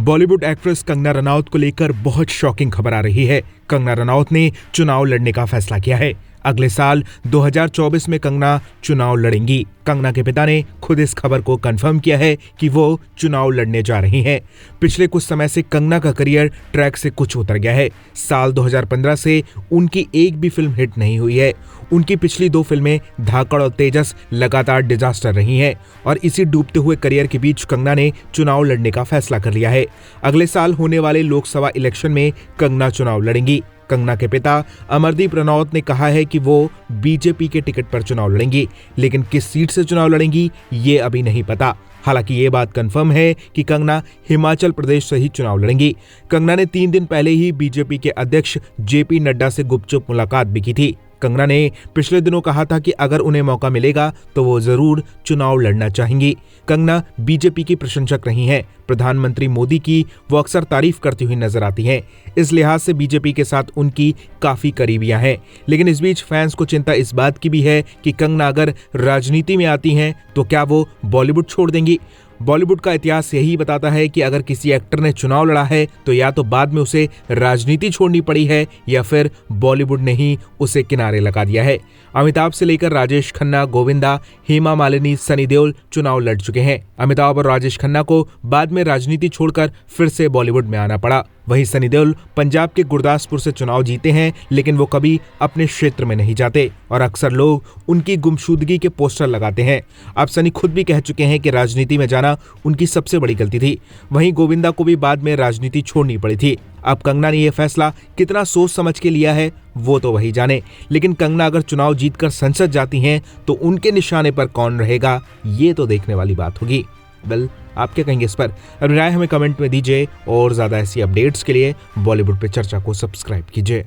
Bollywood actress Kangana Ranaut को लेकर बहुत शॉकिंग खबर आ रही है। कंगना रनौत ने चुनाव लड़ने का फैसला किया है। अगले साल 2024 में कंगना चुनाव लड़ेंगी। कंगना के पिता ने खुद इस खबर को कंफर्म किया है कि वो चुनाव लड़ने जा रही हैं। पिछले कुछ समय से कंगना का करियर ट्रैक से कुछ उतर गया है। साल 2015 से उनकी एक भी फिल्म हिट नहीं हुई है। उनकी पिछली 2 फिल्में धाकड़ और तेजस लगातार डिजास्टर रही हैं और इसी डूबते हुए करियर के बीच कंगना ने चुनाव लड़ने का फैसला कर लिया है। अगले साल होने वाले लोकसभा इलेक्शन में कंगना चुनाव लड़ेंगी। कंगना के पिता अमरदीप रनौत ने कहा है कि वो बीजेपी के टिकट पर चुनाव लड़ेंगी, लेकिन किस सीट से चुनाव लड़ेंगी ये अभी नहीं पता। हालांकि ये बात कंफर्म है कि कंगना हिमाचल प्रदेश से ही चुनाव लड़ेंगी। कंगना ने 3 दिन पहले ही बीजेपी के अध्यक्ष जेपी नड्डा से गुपचुप मुलाकात भी की थी। कंगना ने पिछले दिनों कहा था कि अगर उन्हें मौका मिलेगा तो वो जरूर चुनाव लड़ना चाहेंगी। कंगना बीजेपी की प्रशंसक रही हैं। प्रधानमंत्री मोदी की वो अक्सर तारीफ करती हुई नजर आती हैं। इस लिहाज से बीजेपी के साथ उनकी काफी करीबियां हैं। लेकिन इस बीच फैंस को चिंता इस बात की भी है कि कंगना अगर राजनीति में आती हैं तो क्या वो बॉलीवुड छोड़ देंगी। बॉलीवुड का इतिहास यही बताता है कि अगर किसी एक्टर ने चुनाव लड़ा है तो या तो बाद में उसे राजनीति छोड़नी पड़ी है या फिर बॉलीवुड ने ही उसे किनारे लगा दिया है। अमिताभ से लेकर राजेश खन्ना, गोविंदा, हेमा मालिनी, सनी देओल चुनाव लड़ चुके हैं। अमिताभ और राजेश खन्ना को बाद में राजनीति छोड़कर फिर से बॉलीवुड में आना पड़ा। वहीं सनी देओल पंजाब के गुरदासपुर से चुनाव जीते हैं, लेकिन वो कभी अपने क्षेत्र में नहीं जाते और अक्सर लोग उनकी गुमशुदगी के पोस्टर लगाते हैं। अब सनी खुद भी कह चुके हैं कि राजनीति में जाना उनकी सबसे बड़ी गलती थी। वहीं गोविंदा को भी बाद में राजनीति छोड़नी पड़ी थी। अब कंगना ने यह फैसला कितना सोच समझ के लिया है वो तो वही जाने। लेकिन कंगना अगर चुनाव जीतकर संसद जाती हैं तो उनके निशाने पर कौन रहेगा ये तो देखने वाली बात होगी। आप क्या कहेंगे इस पर? अपनी राय हमें कमेंट में दीजिए और ज्यादा ऐसी अपडेट्स के लिए बॉलीवुड पे चर्चा को सब्सक्राइब कीजिए।